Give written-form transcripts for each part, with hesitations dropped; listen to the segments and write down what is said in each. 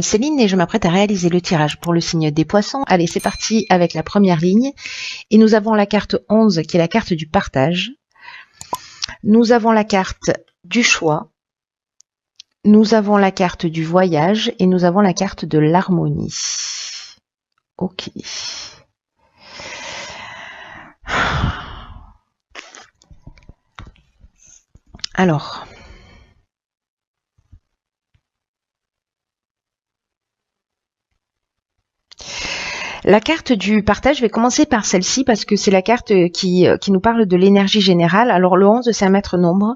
Céline et je m'apprête à réaliser le tirage pour le signe des poissons. Allez, c'est parti avec la première ligne. Et nous avons la carte 11 qui est la carte du partage. Nous avons la carte du choix. Nous avons la carte du voyage et nous avons la carte de l'harmonie. Ok. Alors, la carte du partage, je vais commencer par celle-ci parce que c'est la carte qui nous parle de l'énergie générale. Alors le 11, c'est un maître nombre.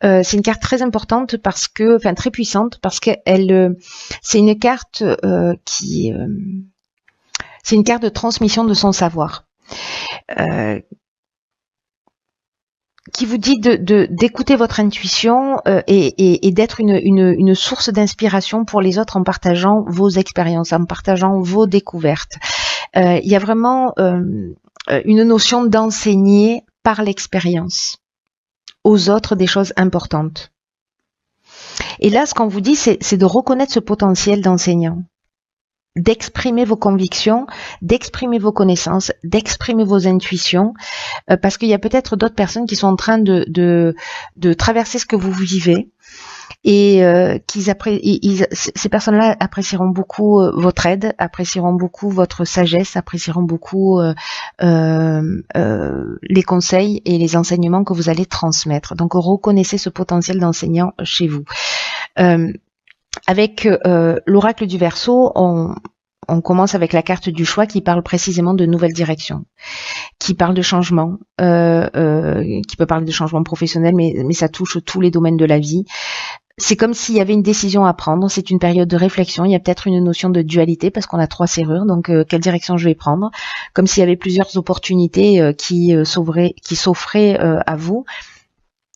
C'est une carte très importante parce que, enfin très puissante parce qu'elle, c'est une carte c'est une carte de transmission de son savoir. Qui vous dit d'écouter votre intuition et d'être une source d'inspiration pour les autres en partageant vos expériences, en partageant vos découvertes. Il y a vraiment une notion d'enseigner par l'expérience aux autres des choses importantes. Et là, ce qu'on vous dit, c'est de reconnaître ce potentiel d'enseignant, d'exprimer vos convictions, d'exprimer vos connaissances, d'exprimer vos intuitions, parce qu'il y a peut-être d'autres personnes qui sont en train de traverser ce que vous vivez et ces personnes-là apprécieront beaucoup votre aide, apprécieront beaucoup votre sagesse, apprécieront beaucoup les conseils et les enseignements que vous allez transmettre. Donc reconnaissez ce potentiel d'enseignant chez vous. Avec l'oracle du Verseau, on commence avec la carte du choix qui parle précisément de nouvelles directions, qui parle de changement, qui peut parler de changement professionnel, mais ça touche tous les domaines de la vie. C'est comme s'il y avait une décision à prendre, c'est une période de réflexion, il y a peut-être une notion de dualité parce qu'on a 3 serrures, donc quelle direction je vais prendre, comme s'il y avait plusieurs opportunités qui s'offraient à vous.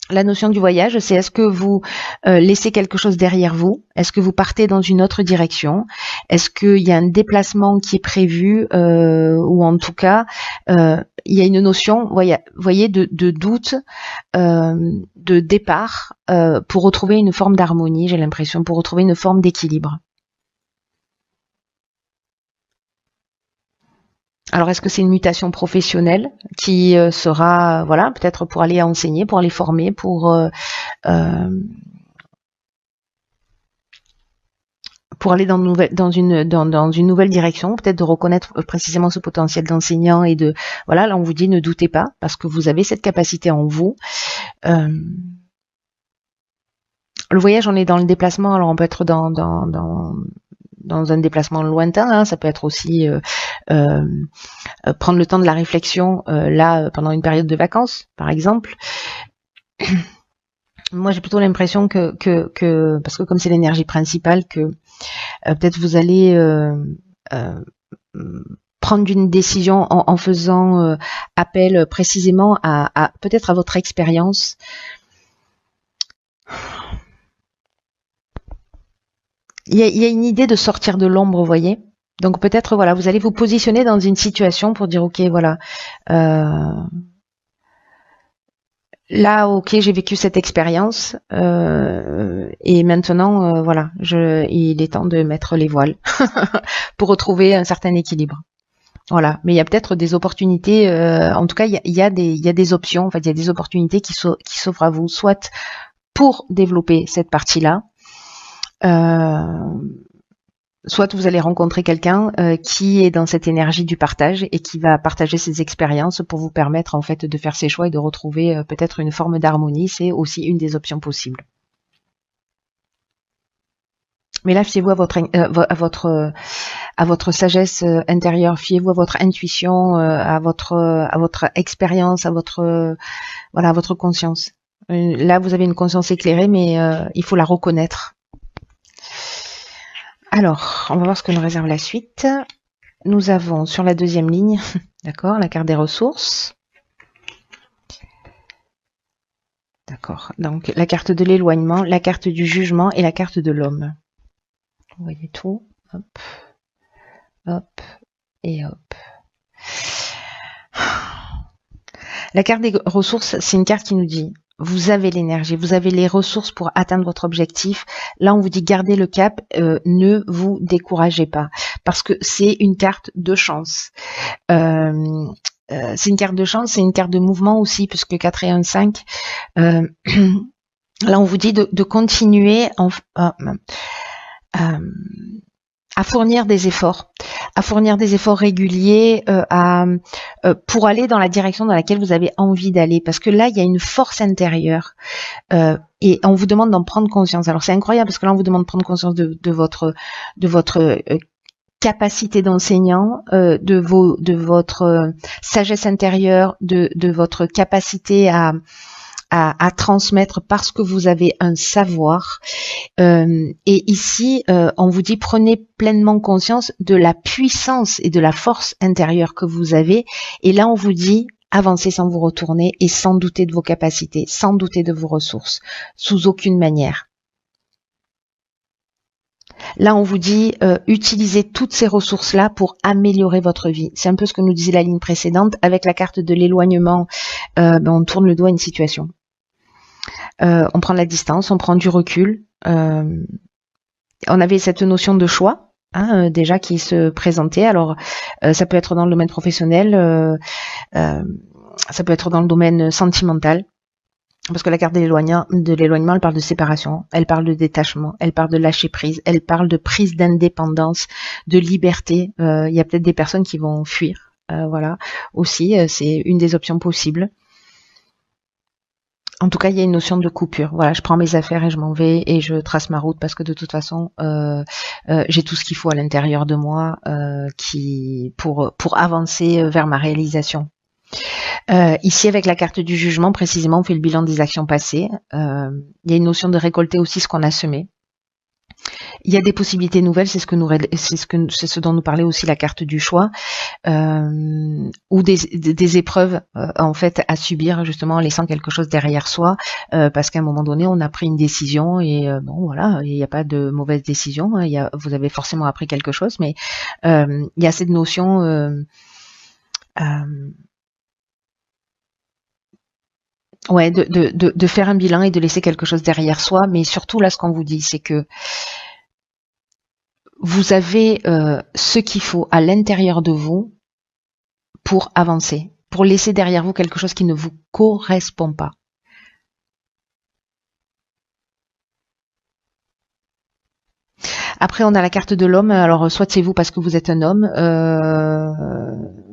La notion du voyage, c'est est-ce que vous laissez quelque chose derrière vous? Est-ce que vous partez dans une autre direction? Est-ce qu'il y a un déplacement qui est prévu ou en tout cas, il y a une notion, voyez, de doute, de départ pour retrouver une forme d'harmonie, j'ai l'impression, pour retrouver une forme d'équilibre. Alors, est-ce que c'est une mutation professionnelle qui sera, voilà, peut-être pour aller enseigner, pour aller former, pour aller dans une nouvelle direction, peut-être de reconnaître précisément ce potentiel d'enseignant et de, voilà, là on vous dit ne doutez pas parce que vous avez cette capacité en vous. Le voyage, on est dans le déplacement, alors on peut être dans un déplacement lointain, hein, ça peut être aussi prendre le temps de la réflexion là pendant une période de vacances, par exemple. Moi, j'ai plutôt l'impression que parce que comme c'est l'énergie principale, que peut-être vous allez prendre une décision en faisant appel précisément à peut-être à votre expérience. Il y a une idée de sortir de l'ombre, vous voyez. Donc peut-être, voilà, vous allez vous positionner dans une situation pour dire, ok, voilà, là, ok, j'ai vécu cette expérience et maintenant, voilà, il est temps de mettre les voiles pour retrouver un certain équilibre. Voilà, mais il y a peut-être des opportunités. En tout cas, il y a des options. En fait, il y a des opportunités qui s'offrent à vous, soit pour développer cette partie-là. Soit vous allez rencontrer quelqu'un qui est dans cette énergie du partage et qui va partager ses expériences pour vous permettre en fait de faire ses choix et de retrouver peut-être une forme d'harmonie. C'est aussi une des options possibles. Mais là, fiez-vous à votre sagesse intérieure, fiez-vous à votre intuition, à votre expérience, à votre conscience. Là, vous avez une conscience éclairée, mais il faut la reconnaître. Alors, on va voir ce que nous réserve la suite. Nous avons sur la deuxième ligne, d'accord, la carte des ressources. D'accord, donc la carte de l'éloignement, la carte du jugement et la carte de l'homme. Vous voyez tout, hop, hop et hop. La carte des ressources, c'est une carte qui nous dit, vous avez l'énergie, vous avez les ressources pour atteindre votre objectif. Là, on vous dit gardez le cap, ne vous découragez pas, parce que c'est une carte de chance. C'est une carte de chance, c'est une carte de mouvement aussi, puisque 4 et 1, 5. Là, on vous dit de continuer à fournir des efforts, réguliers, pour aller dans la direction dans laquelle vous avez envie d'aller, parce que là il y a une force intérieure, et on vous demande d'en prendre conscience. Alors c'est incroyable parce que là on vous demande de prendre conscience de votre capacité d'enseignant, de votre sagesse intérieure, de votre capacité à transmettre parce que vous avez un savoir. Et ici, on vous dit prenez pleinement conscience de la puissance et de la force intérieure que vous avez. Et là, on vous dit avancez sans vous retourner et sans douter de vos capacités, sans douter de vos ressources, sous aucune manière. Là, on vous dit utilisez toutes ces ressources-là pour améliorer votre vie. C'est un peu ce que nous disait la ligne précédente. Avec la carte de l'éloignement, on tourne le dos à une situation. On prend de la distance, on prend du recul. On avait cette notion de choix, déjà qui se présentait. Alors, ça peut être dans le domaine professionnel, ça peut être dans le domaine sentimental. Parce que la carte de l'éloignement, elle parle de séparation, elle parle de détachement, elle parle de lâcher prise, elle parle de prise d'indépendance, de liberté. Il y a peut-être des personnes qui vont fuir, voilà. Aussi, c'est une des options possibles. En tout cas, il y a une notion de coupure. Voilà, je prends mes affaires et je m'en vais et je trace ma route parce que de toute façon, j'ai tout ce qu'il faut à l'intérieur de moi pour avancer vers ma réalisation. Ici, avec la carte du jugement, précisément, on fait le bilan des actions passées. Il y a une notion de récolter aussi ce qu'on a semé. Il y a des possibilités nouvelles, c'est ce dont nous parlait aussi la carte du choix, ou des épreuves en fait à subir justement en laissant quelque chose derrière soi, parce qu'à un moment donné on a pris une décision et bon voilà, il n'y a pas de mauvaise décision, vous avez forcément appris quelque chose, mais il y a cette notion ouais, de faire un bilan et de laisser quelque chose derrière soi, mais surtout là ce qu'on vous dit c'est que vous avez ce qu'il faut à l'intérieur de vous pour avancer, pour laisser derrière vous quelque chose qui ne vous correspond pas. Après, on a la carte de l'homme. Alors, soit c'est vous parce que vous êtes un homme,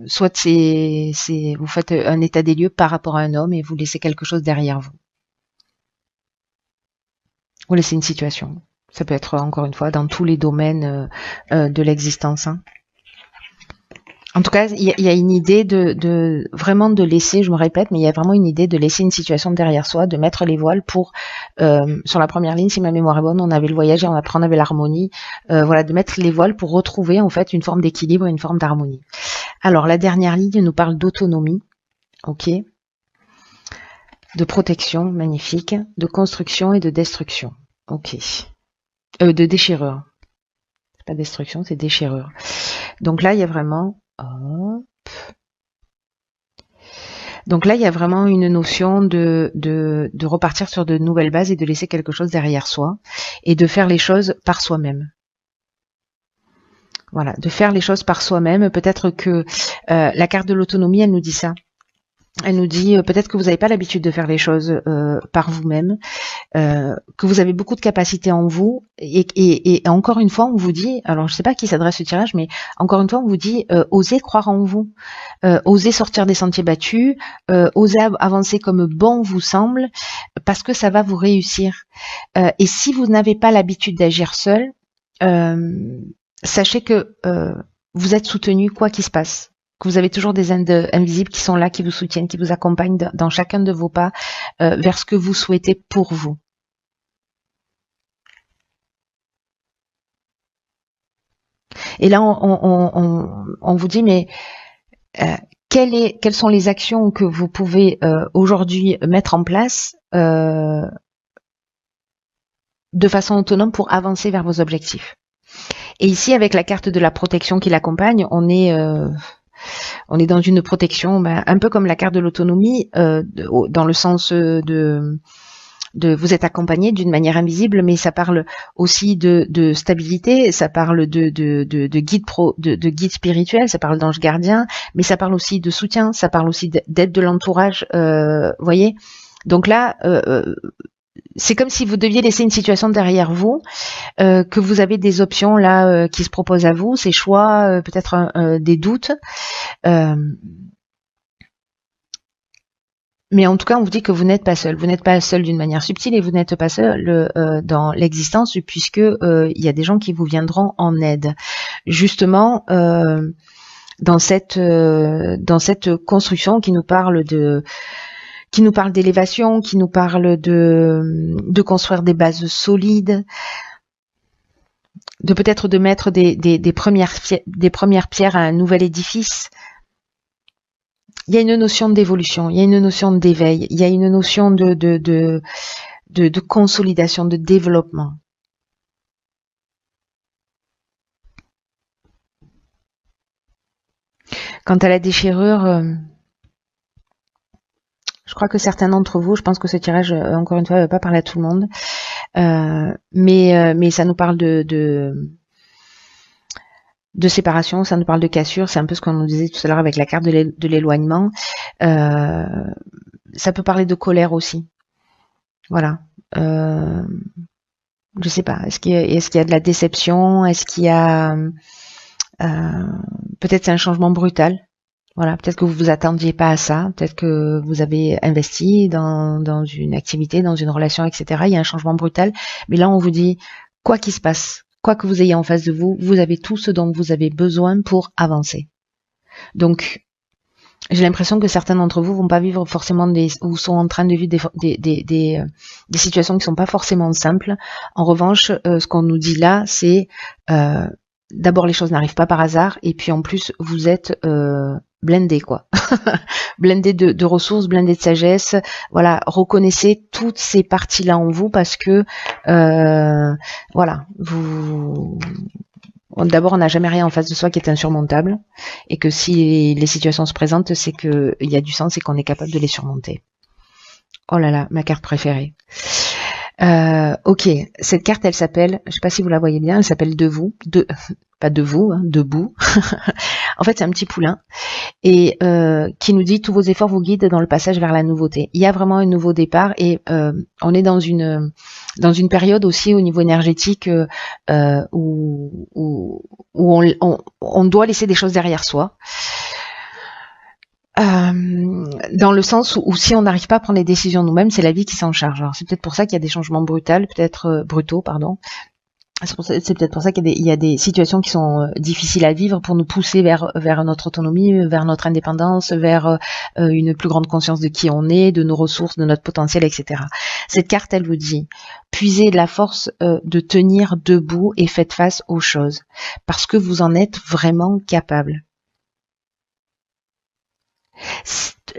soit vous faites un état des lieux par rapport à un homme et vous laissez quelque chose derrière vous. Vous laissez une situation. Ça peut être, encore une fois, dans tous les domaines de l'existence. En tout cas, il y a une idée de vraiment de laisser, je me répète, mais il y a vraiment une idée de laisser une situation derrière soi, de mettre les voiles pour, sur la première ligne, si ma mémoire est bonne, on avait le voyage et après on avait l'harmonie, voilà, de mettre les voiles pour retrouver en fait une forme d'équilibre et une forme d'harmonie. Alors, la dernière ligne nous parle d'autonomie, ok, de protection, magnifique, de construction et de destruction, ok. De déchirure. C'est pas destruction, c'est déchirure. Donc là, il y a vraiment... Hop. Donc là, il y a vraiment une notion de repartir sur de nouvelles bases et de laisser quelque chose derrière soi et de faire les choses par soi-même. Voilà, de faire les choses par soi-même. Peut-être que la carte de l'autonomie, elle nous dit ça. Elle nous dit peut-être que vous n'avez pas l'habitude de faire les choses par vous-même, que vous avez beaucoup de capacités en vous, et encore une fois, on vous dit, alors je ne sais pas à qui s'adresse ce tirage, mais encore une fois, on vous dit osez croire en vous, osez sortir des sentiers battus, osez avancer comme bon vous semble, parce que ça va vous réussir. Et si vous n'avez pas l'habitude d'agir seul, sachez que vous êtes soutenu quoi qu'il se passe. Que vous avez toujours des aides invisibles qui sont là, qui vous soutiennent, qui vous accompagnent dans chacun de vos pas vers ce que vous souhaitez pour vous. Et là, on vous dit, mais quelles sont les actions que vous pouvez aujourd'hui mettre en place de façon autonome pour avancer vers vos objectifs. Et ici, avec la carte de la protection qui l'accompagne, on est On est dans une protection, un peu comme la carte de l'autonomie, dans le sens de vous êtes accompagné d'une manière invisible, mais ça parle aussi de stabilité, ça parle de guide de guide spirituel, ça parle d'ange gardien, mais ça parle aussi de soutien, ça parle aussi d'aide de l'entourage, voyez. Donc là, c'est comme si vous deviez laisser une situation derrière vous, que vous avez des options là qui se proposent à vous, ces choix, peut-être des doutes. Mais en tout cas, on vous dit que vous n'êtes pas seul. Vous n'êtes pas seul d'une manière subtile et vous n'êtes pas seul dans l'existence, puisque il y a des gens qui vous viendront en aide. Justement, dans cette construction qui nous parle d'élévation, qui nous parle de construire des bases solides, de peut-être de mettre des premières pierres à un nouvel édifice. Il y a une notion d'évolution, il y a une notion d'éveil, il y a une notion de consolidation, de développement. Quant à la déchirure, je crois que certains d'entre vous, je pense que ce tirage, encore une fois, ne va pas parler à tout le monde, mais ça nous parle de séparation, ça nous parle de cassure, c'est un peu ce qu'on nous disait tout à l'heure avec la carte de l'éloignement. Ça peut parler de colère aussi. Voilà. Je sais pas. Est-ce qu'il y a de la déception? Est-ce qu'il y a peut-être c'est un changement brutal. Voilà. Peut-être que vous vous attendiez pas à ça. Peut-être que vous avez investi dans une activité, dans une relation, etc. Il y a un changement brutal. Mais là, on vous dit quoi qu'il se passe, quoi que vous ayez en face de vous, vous avez tout ce dont vous avez besoin pour avancer. Donc, j'ai l'impression que certains d'entre vous vont pas vivre forcément ou sont en train de vivre des situations qui sont pas forcément simples. En revanche, ce qu'on nous dit là, c'est d'abord les choses n'arrivent pas par hasard, et puis en plus vous êtes blindé quoi, blindé de ressources, blindé de sagesse. Voilà, reconnaissez toutes ces parties-là en vous parce que voilà, d'abord, on n'a jamais rien en face de soi qui est insurmontable, et que si les situations se présentent, c'est qu'il y a du sens et qu'on est capable de les surmonter. Oh là là, ma carte préférée. Ok, cette carte, elle s'appelle, je sais pas si vous la voyez bien, elle s'appelle pas de vous, hein, debout. En fait, c'est un petit poulain et qui nous dit tous vos efforts vous guident dans le passage vers la nouveauté. Il y a vraiment un nouveau départ et on est dans une période aussi au niveau énergétique où on doit laisser des choses derrière soi. Dans le sens où si on n'arrive pas à prendre les décisions nous-mêmes, c'est la vie qui s'en charge. Alors c'est peut-être pour ça qu'il y a des changements brutaux, pardon. C'est peut-être pour ça qu'il y a des situations qui sont difficiles à vivre pour nous pousser vers notre autonomie, vers notre indépendance, vers une plus grande conscience de qui on est, de nos ressources, de notre potentiel, etc. Cette carte, elle vous dit, puisez de la force de tenir debout et faites face aux choses, parce que vous en êtes vraiment capable.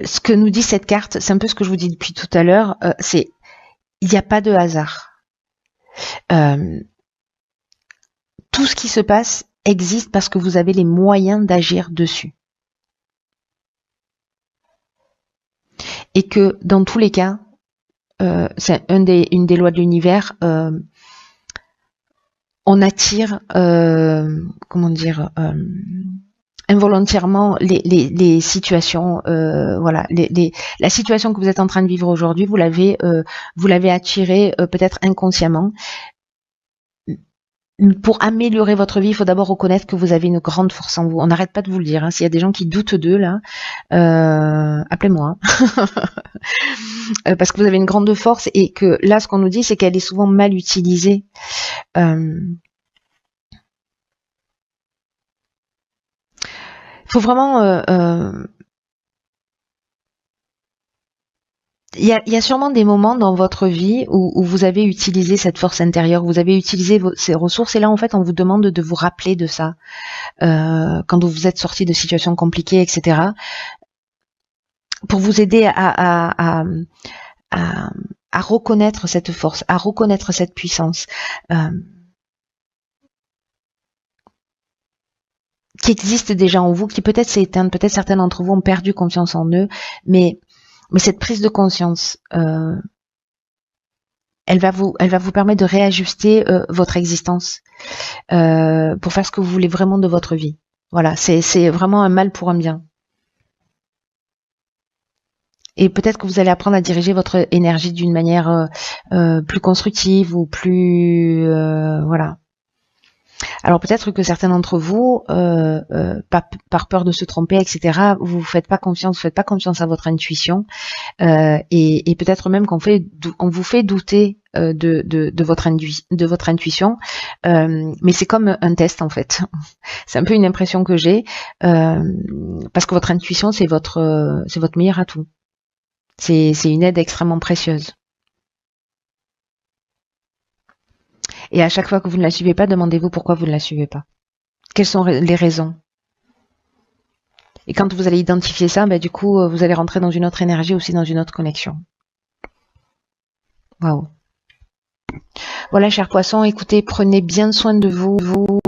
Ce que nous dit cette carte, c'est un peu ce que je vous dis depuis tout à l'heure, c'est il n'y a pas de hasard. Tout ce qui se passe existe parce que vous avez les moyens d'agir dessus. Et que dans tous les cas, c'est une des lois de l'univers, on attire, involontairement les situations, voilà, la situation que vous êtes en train de vivre aujourd'hui, vous l'avez attirée peut-être inconsciemment. Pour améliorer votre vie, il faut d'abord reconnaître que vous avez une grande force en vous. On n'arrête pas de vous le dire. Hein. S'il y a des gens qui doutent d'eux, là, appelez-moi. Parce que vous avez une grande force et que là, ce qu'on nous dit, c'est qu'elle est souvent mal utilisée. Il faut vraiment... Il y a sûrement des moments dans votre vie où vous avez utilisé cette force intérieure, vous avez utilisé ces ressources, et là en fait on vous demande de vous rappeler de ça quand vous êtes sorti de situations compliquées, etc. Pour vous aider à reconnaître cette force, à reconnaître cette puissance qui existe déjà en vous, qui peut-être s'est éteinte, peut-être certains d'entre vous ont perdu confiance en eux, mais cette prise de conscience, elle va vous permettre de réajuster votre existence pour faire ce que vous voulez vraiment de votre vie. Voilà, c'est vraiment un mal pour un bien. Et peut-être que vous allez apprendre à diriger votre énergie d'une manière plus constructive ou plus voilà. Alors peut-être que certains d'entre vous, par peur de se tromper, etc., vous faites pas confiance à votre intuition, et peut-être même qu'on vous fait douter de votre intuition, mais c'est comme un test en fait. C'est un peu une impression que j'ai, parce que votre intuition c'est votre meilleur atout. C'est une aide extrêmement précieuse. Et à chaque fois que vous ne la suivez pas, demandez-vous pourquoi vous ne la suivez pas. Quelles sont les raisons? Et quand vous allez identifier ça, du coup, vous allez rentrer dans une autre énergie, aussi dans une autre connexion. Waouh. Voilà, chers poissons, écoutez, prenez bien soin de vous.